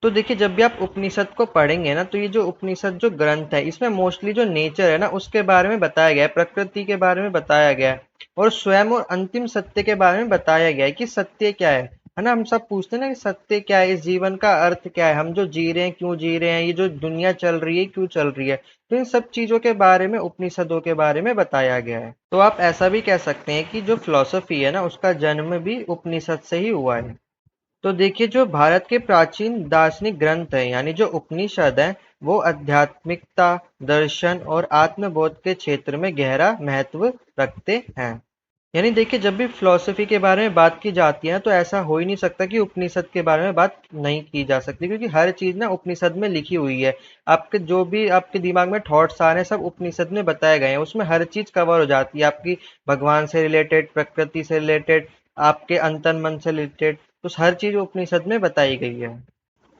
तो देखिए, जब भी आप उपनिषद को पढ़ेंगे ना तो ये जो उपनिषद जो ग्रंथ है इसमें मोस्टली जो नेचर है ना उसके बारे में बताया गया है, प्रकृति के बारे में बताया गया है, और स्वयं और अंतिम सत्य के बारे में बताया गया है कि सत्य क्या है ना। हम सब पूछते हैं ना कि सत्य क्या है, इस जीवन का अर्थ क्या है, हम जो जी रहे हैं क्यों जी रहे हैं, ये जो दुनिया चल रही है क्यों चल रही है। तो इन सब चीजों के बारे में उपनिषदों के बारे में बताया गया है। तो आप ऐसा भी कह सकते हैं कि जो फिलोसफी है ना उसका जन्म भी उपनिषद से ही हुआ है। तो देखिए, जो भारत के प्राचीन दार्शनिक ग्रंथ हैं यानी जो उपनिषद हैं वो आध्यात्मिकता, दर्शन और आत्मबोध के क्षेत्र में गहरा महत्व रखते हैं। यानी देखिए, जब भी फिलोसफी के बारे में बात की जाती है तो ऐसा हो ही नहीं सकता कि उपनिषद के बारे में बात नहीं की जा सकती, क्योंकि हर चीज ना उपनिषद में लिखी हुई है। आपके जो भी आपके दिमाग में थॉट्स आ रहे हैं सब उपनिषद में बताए गए हैं, उसमें हर चीज कवर हो जाती है, आपकी भगवान से रिलेटेड, प्रकृति से रिलेटेड, आपके अंतन मन से रिलेटेड, तो हर चीज उपनिषद में बताई गई है।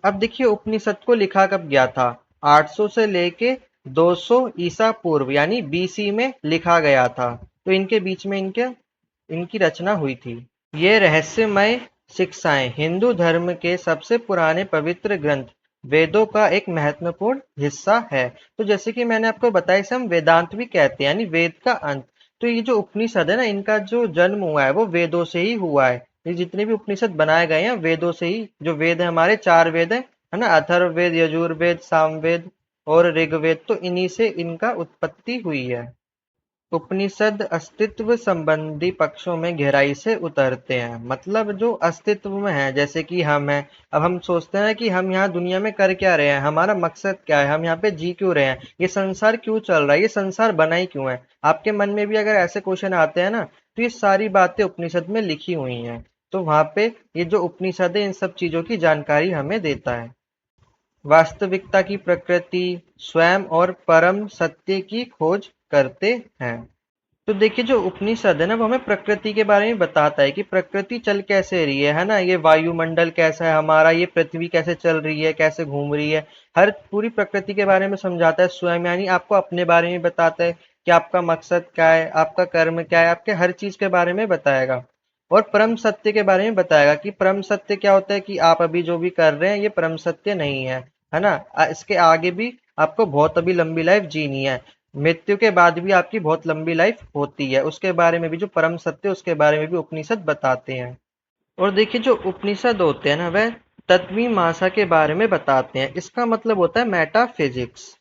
अब देखिए, उपनिषद को लिखा कब गया था? 800 से लेके 200 ईसा पूर्व यानी बीसी में लिखा गया था। तो इनके बीच में इनकी रचना हुई थी। ये रहस्यमय शिक्षाएं हिंदू धर्म के सबसे पुराने पवित्र ग्रंथ वेदों का एक महत्वपूर्ण हिस्सा है। तो जैसे कि मैंने आपको बताया, इसे हम वेदांत भी कहते हैं, यानी वेद का अंत। तो ये जो उपनिषद है ना, इनका जो जन्म हुआ है वो वेदों से ही हुआ है। ये जितने भी उपनिषद बनाए गए हैं वेदों से ही, जो वेद है हमारे 4 वेद है ना, अथर्ववेद, यजुर्वेद, सामवेद और ऋग्वेद, तो इन्हीं से इनका उत्पत्ति हुई है। उपनिषद अस्तित्व संबंधी पक्षों में गहराई से उतरते हैं, मतलब जो अस्तित्व में है, जैसे कि हम हैं। अब हम सोचते हैं कि हम यहाँ दुनिया में कर क्या रहे हैं, हमारा मकसद क्या है, हम यहाँ पे जी क्यों रहे हैं, ये संसार क्यों चल रहा है, ये संसार बना ही क्यों है। आपके मन में भी अगर ऐसे क्वेश्चन आते हैं ना, तो ये सारी बातें उपनिषद में लिखी हुई हैं। तो वहां पे ये जो उपनिषद है इन सब चीजों की जानकारी हमें देता है। वास्तविकता की प्रकृति, स्वयं और परम सत्य की खोज करते हैं। तो देखिए जो उपनिषद है ना, वो हमें प्रकृति के बारे में बताता है कि प्रकृति चल कैसे रही है ना, ये वायुमंडल कैसा है हमारा, ये पृथ्वी कैसे चल रही है, कैसे घूम रही है, हर पूरी प्रकृति के बारे में समझाता है। स्वयं यानी आपको अपने बारे में बताता है कि आपका मकसद क्या है, आपका कर्म क्या है, आपके हर चीज के बारे में बताएगा। और परम सत्य के बारे में बताएगा कि परम सत्य क्या होता है, कि आप अभी जो भी कर रहे हैं ये परम सत्य नहीं है ना। इसके आगे भी आपको बहुत अभी लंबी लाइफ जीनी है, मृत्यु के बाद भी आपकी बहुत लंबी लाइफ होती है, उसके बारे में भी जो परम सत्य उसके बारे में भी उपनिषद बताते हैं। और देखिए जो उपनिषद होते हैं ना, वह तत्वीमासा के बारे में बताते हैं। इसका मतलब होता है मेटाफिजिक्स।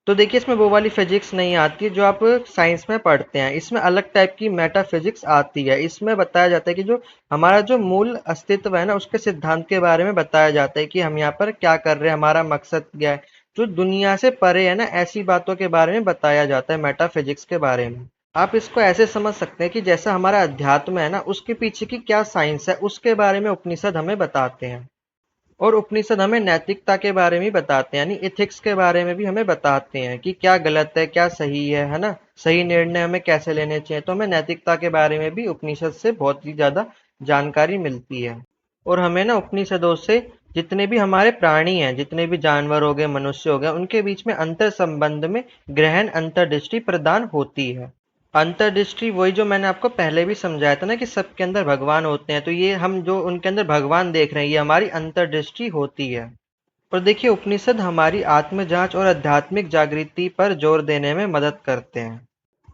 तो देखिए इसमें वो वाली फिजिक्स नहीं आती जो आप साइंस में पढ़ते हैं, इसमें अलग टाइप की मेटाफिजिक्स आती है। इसमें बताया जाता है कि जो हमारा जो मूल अस्तित्व है ना, उसके सिद्धांत के बारे में बताया जाता है कि हम यहाँ पर क्या कर रहे हैं, हमारा मकसद क्या है, जो दुनिया से परे है ना, ऐसी बातों के बारे में बताया जाता है मेटाफिजिक्स के बारे में। आप इसको ऐसे समझ सकते हैं कि जैसा हमारा अध्यात्म है ना, उसके पीछे की क्या साइंस है उसके बारे में उपनिषद हमें बताते हैं। और उपनिषद हमें नैतिकता के बारे में बताते हैं, यानी इथिक्स के बारे में भी हमें बताते हैं कि क्या गलत है क्या सही है ना, सही निर्णय हमें कैसे लेने चाहिए। तो हमें नैतिकता के बारे में भी उपनिषद से बहुत ही ज्यादा जानकारी मिलती है। और हमें ना उपनिषदों से जितने भी हमारे प्राणी हैं, जितने भी जानवर हो गए, मनुष्य हो गए, उनके बीच में अंतर संबंध में ग्रहण अंतर्दृष्टि प्रदान होती है। अंतर्दृष्टि वही जो मैंने आपको पहले भी समझाया था ना, कि सबके अंदर भगवान होते हैं, तो ये हम जो उनके अंदर भगवान देख रहे हैं, ये हमारी अंतर्दृष्टि होती है। और देखिए उपनिषद हमारी आत्म जांच और आध्यात्मिक जागृति पर जोर देने में मदद करते हैं।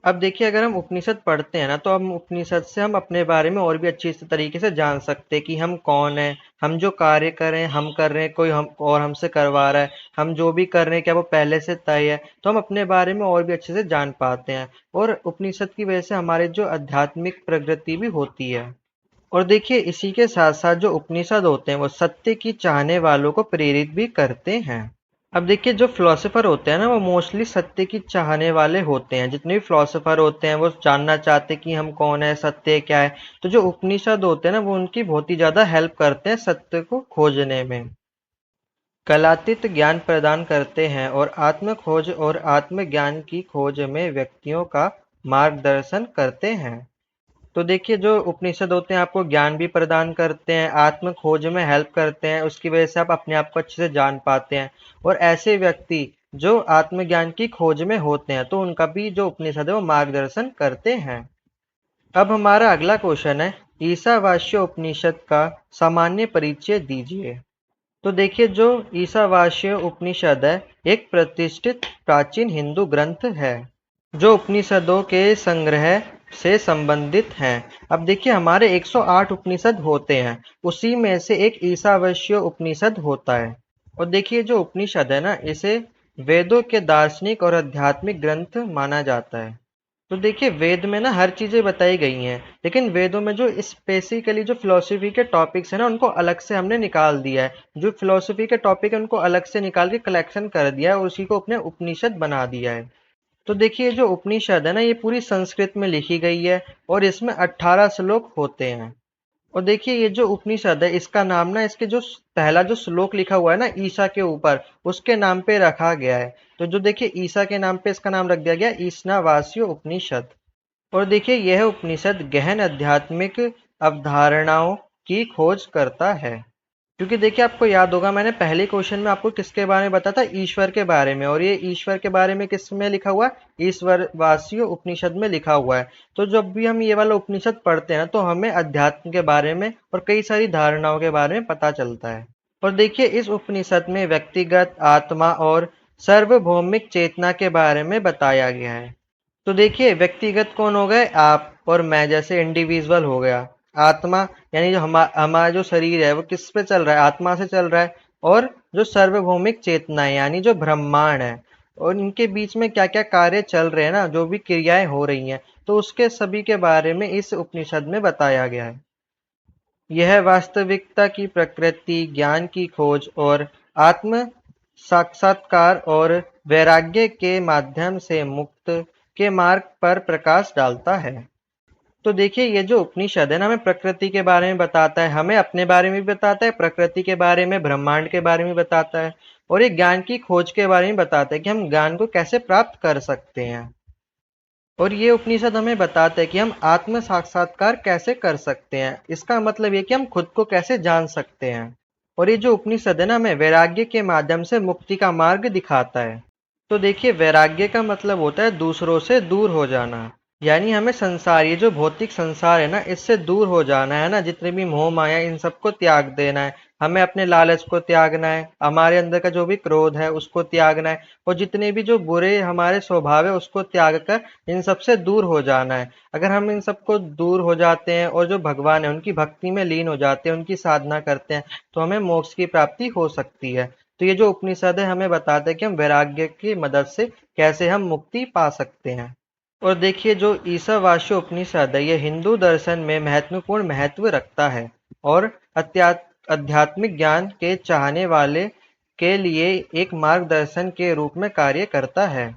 अब देखिए अगर हम उपनिषद पढ़ते हैं ना, तो हम उपनिषद से हम अपने बारे में और भी अच्छी तरीके से जान सकते हैं कि हम कौन है, हम जो कार्य कर रहे हैं, हम कर रहे हैं, कोई हम और हमसे करवा रहा है, हम जो भी कर रहे हैं क्या वो पहले से तय है, तो हम अपने बारे में और भी अच्छे से जान पाते हैं। और उपनिषद की वजह से हमारे जो आध्यात्मिक प्रगति भी होती है। और देखिए इसी के साथ साथ जो उपनिषद होते हैं वो सत्य की चाहने वालों को प्रेरित भी करते हैं। अब देखिए जो फिलोसोफर होते हैं ना, वो मोस्टली सत्य की चाहने वाले होते हैं। जितने भी फिलोसोफर होते हैं वो जानना चाहते हैं कि हम कौन है, सत्य क्या है। तो जो उपनिषद होते हैं ना, वो उनकी बहुत ही ज्यादा हेल्प करते हैं सत्य को खोजने में। कलातीत ज्ञान प्रदान करते हैं और आत्म खोज और आत्मज्ञान की खोज में व्यक्तियों का मार्गदर्शन करते हैं। तो देखिए जो उपनिषद होते हैं आपको ज्ञान भी प्रदान करते हैं, आत्म खोज में हेल्प करते हैं, उसकी वजह से आप अपने आप को अच्छे से जान पाते हैं। और ऐसे व्यक्ति जो आत्मज्ञान की खोज में होते हैं, तो उनका भी जो उपनिषद है वो मार्गदर्शन करते हैं। अब हमारा अगला क्वेश्चन है, ईशावास्य उपनिषद का सामान्य परिचय दीजिए। तो देखिए जो ईशावास्य उपनिषद है एक प्रतिष्ठित प्राचीन हिंदू ग्रंथ है, जो उपनिषदों के संग्रह से संबंधित हैं। अब देखिए हमारे 108 उपनिषद होते हैं, उसी में से एक ईशावास्य उपनिषद होता है। और देखिए जो उपनिषद है ना, इसे वेदों के दार्शनिक और आध्यात्मिक ग्रंथ माना जाता है। तो देखिए वेद में ना हर चीजें बताई गई हैं, लेकिन वेदों में जो स्पेसिकली जो फिलोसफी के टॉपिक्स है ना, उनको अलग से हमने निकाल दिया है। जो फिलोसफी के टॉपिक है उनको अलग से निकाल के कलेक्शन कर दिया है और उसी को अपने उपनिषद बना दिया है। तो देखिए जो उपनिषद है ना, ये पूरी संस्कृत में लिखी गई है और इसमें 18 श्लोक होते हैं। और देखिए ये जो उपनिषद है, इसका नाम ना इसके जो पहला जो श्लोक लिखा हुआ है ना ईशा के ऊपर, उसके नाम पे रखा गया है। तो जो देखिए ईशा के नाम पे इसका नाम रख दिया गया ईशावास्य उपनिषद। और देखिए यह उपनिषद गहन आध्यात्मिक अवधारणाओं की खोज करता है। क्योंकि देखिए आपको याद होगा मैंने पहले क्वेश्चन में आपको किसके बारे में बताया था, ईश्वर के बारे में। और ये ईश्वर के बारे में किस में लिखा हुआ है, ईश्वरवास्य उपनिषद में लिखा हुआ है। तो जब भी हम ये वाला उपनिषद पढ़ते हैं तो हमें अध्यात्म के बारे में और कई सारी धारणाओं के बारे में पता चलता है। और देखिए इस उपनिषद में व्यक्तिगत आत्मा और सार्वभौमिक चेतना के बारे में बताया गया है। तो देखिए व्यक्तिगत कौन हो गए, आप और मैं जैसे इंडिविजुअल हो गया। आत्मा यानी जो हमारा जो शरीर है वो किस पे चल रहा है, आत्मा से चल रहा है। और जो सार्वभौमिक चेतना है यानी जो ब्रह्मांड है, और इनके बीच में क्या क्या कार्य चल रहे हैं ना, जो भी क्रियाएं हो रही हैं, तो उसके सभी के बारे में इस उपनिषद में बताया गया है। यह वास्तविकता की प्रकृति, ज्ञान की खोज और आत्म साक्षात्कार और वैराग्य के माध्यम से मुक्त के मार्ग पर प्रकाश डालता है। तो देखिए ये जो उपनिषद है ना, हमें प्रकृति के बारे में बताता है, हमें अपने बारे में भी बताता है, प्रकृति के बारे में, ब्रह्मांड के बारे में बताता है, और ये ज्ञान की खोज के बारे में बताता है कि हम ज्ञान को कैसे प्राप्त कर सकते हैं। और ये उपनिषद हमें बताता है कि हम आत्म साक्षात्कार कैसे कर सकते हैं। इसका मतलब ये कि हम खुद को कैसे जान सकते हैं। और ये जो उपनिषद है ना, हमें वैराग्य के माध्यम से मुक्ति का मार्ग दिखाता है। तो देखिए वैराग्य का मतलब होता है दूसरों से दूर हो जाना। यानी हमें संसार, ये जो भौतिक संसार है ना, इससे दूर हो जाना है ना, जितने भी मोह माया इन सबको त्याग देना है। हमें अपने लालच को त्यागना है, हमारे अंदर का जो भी क्रोध है उसको त्यागना है, और जितने भी जो बुरे हमारे स्वभाव है उसको त्याग कर इन सबसे दूर हो जाना है। अगर हम इन सबको दूर हो जाते हैं और जो भगवान है उनकी भक्ति में लीन हो जाते हैं, उनकी साधना करते हैं, तो हमें मोक्ष की प्राप्ति हो सकती है। तो ये जो उपनिषद है हमें बताते हैं कि हम वैराग्य की मदद से कैसे हम मुक्ति पा सकते हैं। और देखिए जो ईशावास्य उपनिषद है, ये हिंदू दर्शन में महत्वपूर्ण महत्व रखता है और आध्यात्मिक ज्ञान के चाहने वाले के लिए एक मार्गदर्शन के रूप में कार्य करता है।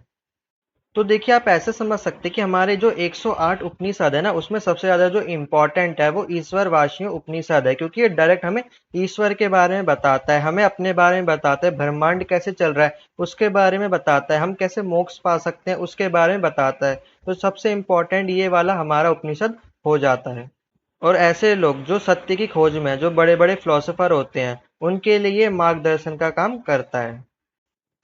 तो देखिए आप ऐसे समझ सकते हैं कि हमारे जो 108 उपनिषद है ना, उसमें सबसे ज्यादा जो इम्पोर्टेंट है वो ईश्वरवासियों उपनिषद है, क्योंकि ये डायरेक्ट हमें ईश्वर के बारे में बताता है, हमें अपने बारे में बताता है, ब्रह्मांड कैसे चल रहा है उसके बारे में बताता है, हम कैसे मोक्ष पा सकते हैं उसके बारे में बताता है। तो सबसे इम्पोर्टेंट ये वाला हमारा उपनिषद हो जाता है। और ऐसे लोग जो सत्य की खोज में, जो बड़े बड़े फिलोसोफर होते हैं, उनके लिए मार्गदर्शन का काम करता है।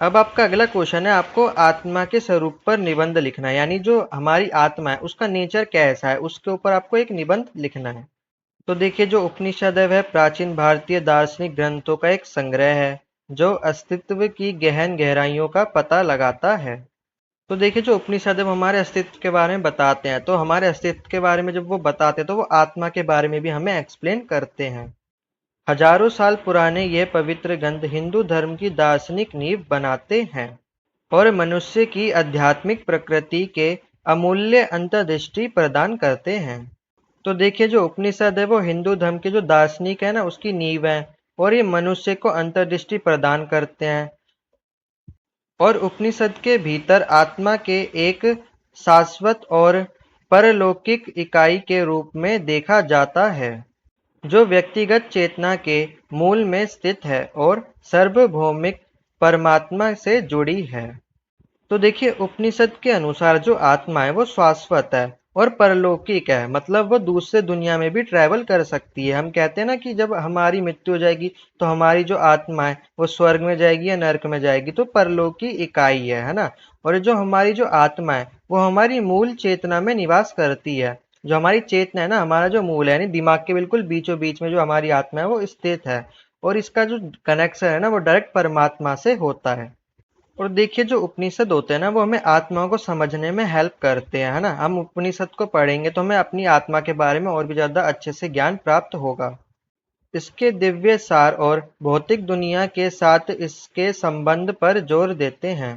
अब आपका अगला क्वेश्चन है, आपको आत्मा के स्वरूप पर निबंध लिखना है, यानी जो हमारी आत्मा है उसका नेचर कैसा है उसके ऊपर आपको एक निबंध लिखना है। तो देखिए जो उपनिषद है वह प्राचीन भारतीय दार्शनिक ग्रंथों का एक संग्रह है जो अस्तित्व की गहन गहराइयों का पता लगाता है। तो देखिए जो उपनिषद है वो हमारे अस्तित्व के बारे में बताते हैं, तो हमारे अस्तित्व के बारे में जब वो बताते हैं तो वो आत्मा के बारे में भी हमें एक्सप्लेन करते हैं। हजारों साल पुराने ये पवित्र ग्रंथ हिंदू धर्म की दार्शनिक नींव बनाते हैं और मनुष्य की आध्यात्मिक प्रकृति के अमूल्य अंतर्दृष्टि प्रदान करते हैं। तो देखिए जो उपनिषद है वो हिंदू धर्म के जो दार्शनिक है ना उसकी नींव है, और ये मनुष्य को अंतर्दृष्टि प्रदान करते हैं। और उपनिषद के भीतर आत्मा के एक शाश्वत और परलौकिक इकाई के रूप में देखा जाता है जो व्यक्तिगत चेतना के मूल में स्थित है और सार्वभौमिक परमात्मा से जुड़ी है। तो देखिए उपनिषद के अनुसार जो आत्मा है वो शाश्वत है और परलौकिक है, मतलब वो दूसरे दुनिया में भी ट्रैवल कर सकती है। हम कहते हैं ना कि जब हमारी मृत्यु हो जाएगी तो हमारी जो आत्मा है वो स्वर्ग में जाएगी या नरक में जाएगी, तो परलौकी इकाई है ना। और जो हमारी जो आत्मा है वो हमारी मूल चेतना में निवास करती है। जो हमारी चेतना है ना, हमारा जो मूल है यानी दिमाग के बिल्कुल बीचों बीच में जो हमारी आत्मा है वो स्थित है, और इसका जो कनेक्शन है ना वो डायरेक्ट परमात्मा से होता है। और देखिए जो उपनिषद होते हैं ना वो हमें आत्मा को समझने में हेल्प करते हैं, है ना। हम उपनिषद को पढ़ेंगे तो हमें अपनी आत्मा के बारे में और भी ज्यादा अच्छे से ज्ञान प्राप्त होगा। इसके दिव्य सार और भौतिक दुनिया के साथ इसके संबंध पर जोर देते हैं।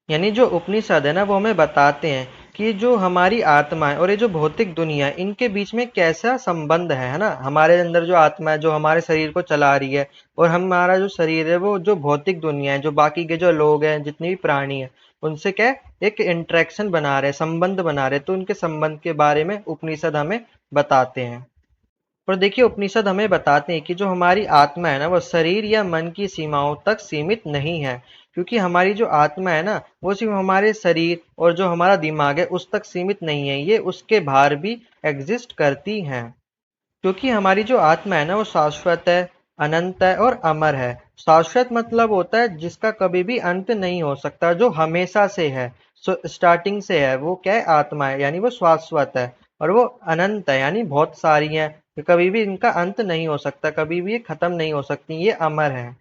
यानी जो उपनिषद है ना वो हमें बताते हैं कि जो हमारी आत्मा है और ये जो भौतिक दुनिया है इनके बीच में कैसा संबंध है ना। हमारे अंदर जो आत्मा है जो हमारे शरीर को चला रही है, और हमारा जो शरीर है वो जो भौतिक दुनिया है, जो बाकी के जो लोग हैं, जितने भी प्राणी हैं, उनसे क्या है, एक इंटरेक्शन बना रहे, संबंध बना रहे। तो उनके संबंध के बारे में उपनिषद हमें बताते हैं। और देखिए उपनिषद हमें बताते हैं कि जो हमारी आत्मा है ना वो शरीर या मन की सीमाओं तक सीमित नहीं है, क्योंकि हमारी जो आत्मा है ना वो सिर्फ हमारे शरीर और जो हमारा दिमाग है उस तक सीमित नहीं है, ये उसके बाहर भी एग्जिस्ट करती हैं। क्योंकि हमारी जो आत्मा है ना वो शाश्वत है, अनंत है और अमर है। शाश्वत मतलब होता है जिसका कभी भी अंत नहीं हो सकता, जो हमेशा से है, स्टार्टिंग से है, वो क्या है, आत्मा है, यानी वो शाश्वत है। और वो अनंत है यानी बहुत सारी है, कभी भी इनका अंत नहीं हो सकता, कभी भी ये खत्म नहीं हो सकती, ये अमर है।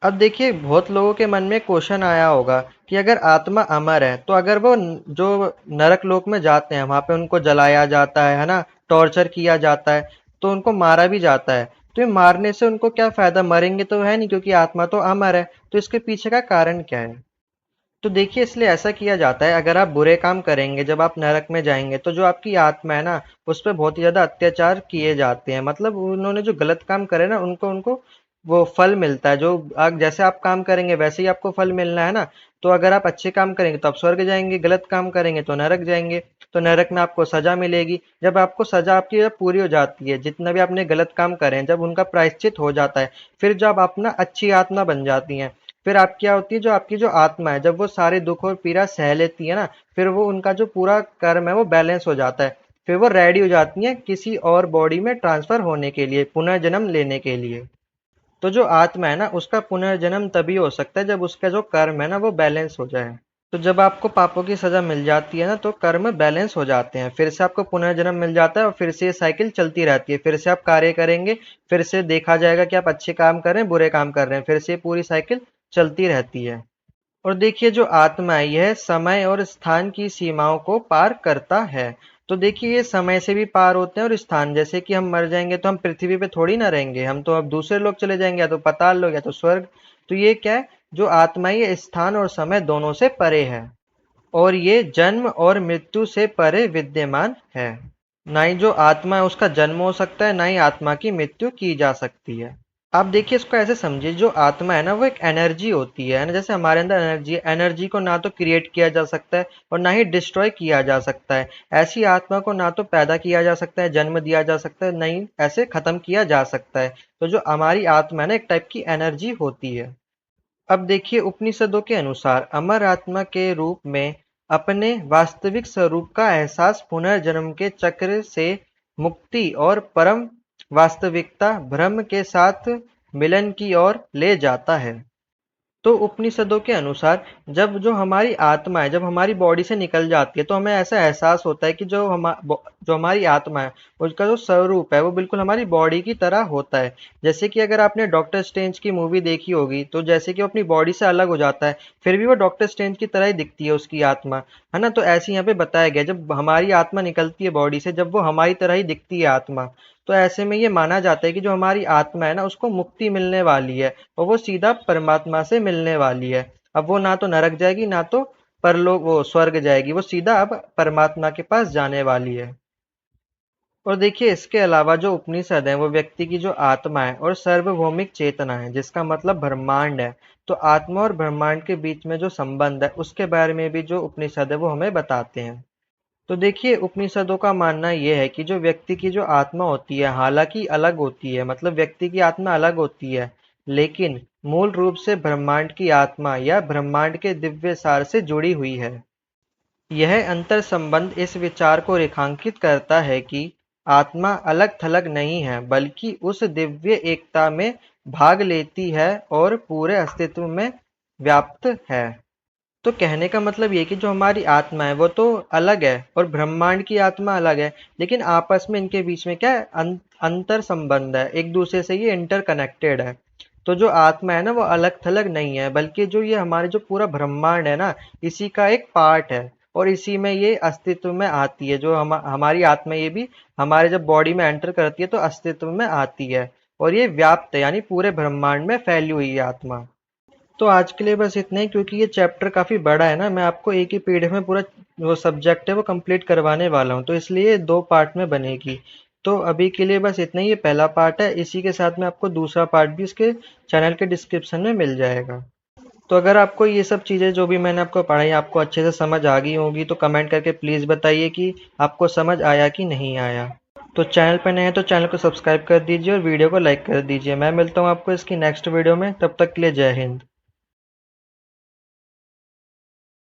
अब देखिए बहुत लोगों के मन में क्वेश्चन आया होगा कि अगर आत्मा अमर है तो अगर वो जो नरक लोक में जाते हैं वहां पे उनको जलाया जाता है ना, टॉर्चर किया जाता है, तो उनको मारा भी जाता है, तो ये मारने से उनको क्या फायदा, मरेंगे तो है नहीं क्योंकि आत्मा तो अमर है। तो इसके पीछे का कारण क्या है? तो देखिए इसलिए ऐसा किया जाता है, अगर आप बुरे काम करेंगे जब आप नरक में जाएंगे तो जो आपकी आत्मा है ना उस पर बहुत ही ज्यादा अत्याचार किए जाते हैं, मतलब उन्होंने जो गलत काम करे ना उनको उनको वो फल मिलता है, जो जैसे आप काम करेंगे वैसे ही आपको फल मिलना है ना। तो अगर आप अच्छे काम करेंगे तो आप स्वर्ग जाएंगे, गलत काम करेंगे तो नरक जाएंगे। तो नरक में आपको सजा मिलेगी, जब आपको सजा आपकी जब पूरी हो जाती है, जितना भी आपने गलत काम करे हैं जब उनका प्रायश्चित हो जाता है, फिर जब आप ना अच्छी आत्मा बन जाती हैं, फिर आप क्या होती है, जो आपकी जो आत्मा है जब वो सारे दुख और पीड़ा सह लेती है ना, फिर वो उनका जो पूरा कर्म है वो बैलेंस हो जाता है, फिर वो रेडी हो जाती है किसी और बॉडी में ट्रांसफर होने के लिए, पुनर्जन्म लेने के लिए। तो जो आत्मा है ना उसका पुनर्जन्म तभी हो सकता है जब उसका जो कर्म है ना वो बैलेंस हो जाए। तो जब आपको पापों की सजा मिल जाती है ना तो कर्म बैलेंस हो जाते हैं, फिर से आपको पुनर्जन्म मिल जाता है और फिर से ये साइकिल चलती रहती है, फिर से आप कार्य करेंगे, फिर से देखा जाएगा कि आप अच्छे काम कर रहे हैं बुरे काम कर रहे हैं, फिर से ये पूरी साइकिल चलती रहती है। और देखिए जो आत्मा है यह समय और स्थान की सीमाओं को पार करता है। तो देखिए ये समय से भी पार होते हैं और स्थान, जैसे कि हम मर जाएंगे तो हम पृथ्वी पे थोड़ी ना रहेंगे, हम तो अब दूसरे लोग चले जाएंगे, या तो पाताल लोग या तो स्वर्ग। तो ये क्या है, जो आत्मा है ये स्थान और समय दोनों से परे है, और ये जन्म और मृत्यु से परे विद्यमान है। ना ही जो आत्मा है उसका जन्म हो सकता है, ना ही आत्मा की मृत्यु की जा सकती है। आप देखिए इसको ऐसे समझिए, जो आत्मा है ना वो एक एनर्जी होती है ना, जैसे हमारे अंदर एनर्जी है, एनर्जी को ना तो क्रिएट किया जा सकता है और ना ही डिस्ट्रॉय किया जा सकता है। ऐसी आत्मा को ना तो पैदा किया जा सकता है, जन्म दिया जा सकता है, नहीं ऐसे खत्म किया जा सकता है। तो जो हमारी आत्मा है ना एक टाइप की एनर्जी होती है। अब देखिए उपनिषदों के अनुसार अमर आत्मा के रूप में अपने वास्तविक स्वरूप का एहसास पुनर्जन्म के चक्र से मुक्ति और परम वास्तविकता ब्रह्म के साथ मिलन की ओर ले जाता है। तो उपनिषदों के अनुसार जब जो हमारी आत्मा है जब हमारी बॉडी से निकल जाती है तो हमें ऐसा एहसास होता है कि जो हमारी आत्मा है उसका जो स्वरूप है वो बिल्कुल हमारी बॉडी की तरह होता है। जैसे कि अगर आपने डॉक्टर स्ट्रेंज की मूवी देखी होगी तो जैसे कि वो अपनी बॉडी से अलग हो जाता है, फिर भी वो डॉक्टर स्ट्रेंज की तरह ही दिखती है उसकी आत्मा, है ना। तो ऐसे यहाँ पे बताया गया जब हमारी आत्मा निकलती है बॉडी से, जब वो हमारी तरह ही दिखती है आत्मा, तो ऐसे में ये माना जाता है कि जो हमारी आत्मा है ना उसको मुक्ति मिलने वाली है और वो सीधा परमात्मा से मिलने वाली है। अब वो ना तो नरक जाएगी ना तो परलोक वो स्वर्ग जाएगी, वो सीधा अब परमात्मा के पास जाने वाली है। और देखिए इसके अलावा जो उपनिषद है वो व्यक्ति की जो आत्मा है और सार्वभौमिक चेतना है, जिसका मतलब ब्रह्मांड है, तो आत्मा और ब्रह्मांड के बीच में जो संबंध है उसके बारे में भी जो उपनिषद है वो हमें बताते हैं। तो देखिए उपनिषदों का मानना यह है कि जो व्यक्ति की जो आत्मा होती है हालांकि अलग होती है, मतलब व्यक्ति की आत्मा अलग होती है, लेकिन मूल रूप से ब्रह्मांड की आत्मा या ब्रह्मांड के दिव्य सार से जुड़ी हुई है। यह अंतर संबंध इस विचार को रेखांकित करता है कि आत्मा अलग थलग नहीं है बल्कि उस दिव्य एकता में भाग लेती है और पूरे अस्तित्व में व्याप्त है। तो कहने का मतलब ये कि जो हमारी आत्मा है वो तो अलग है और ब्रह्मांड की आत्मा अलग है, लेकिन आपस में इनके बीच में क्या है, अंतर संबंध है, एक दूसरे से ये इंटरकनेक्टेड है। तो जो आत्मा है ना वो अलग थलग नहीं है बल्कि जो ये हमारे जो पूरा ब्रह्मांड है ना इसी का एक पार्ट है, और इसी में ये अस्तित्व में आती है। जो हमारी आत्मा ये भी हमारे जब बॉडी में एंटर करती है तो अस्तित्व में आती है, और ये व्याप्त है यानी पूरे ब्रह्मांड में फैली हुई है आत्मा। तो आज के लिए बस इतना ही, क्योंकि ये चैप्टर काफ़ी बड़ा है ना, मैं आपको एक ही पीडीएफ में पूरा वो सब्जेक्ट है वो कंप्लीट करवाने वाला हूँ, तो इसलिए दो पार्ट में बनेगी। तो अभी के लिए बस इतना ही, ये पहला पार्ट है, इसी के साथ में आपको दूसरा पार्ट भी इसके चैनल के डिस्क्रिप्शन में मिल जाएगा। तो अगर आपको ये सब चीज़ें जो भी मैंने आपको पढ़ाई आपको अच्छे से समझ आ गई होगी तो कमेंट करके प्लीज़ बताइए कि आपको समझ आया कि नहीं आया। तो चैनल पर नए हैं तो चैनल को सब्सक्राइब कर दीजिए और वीडियो को लाइक कर दीजिए। मैं मिलता हूँ आपको इसकी नेक्स्ट वीडियो में, तब तक के लिए जय हिंद।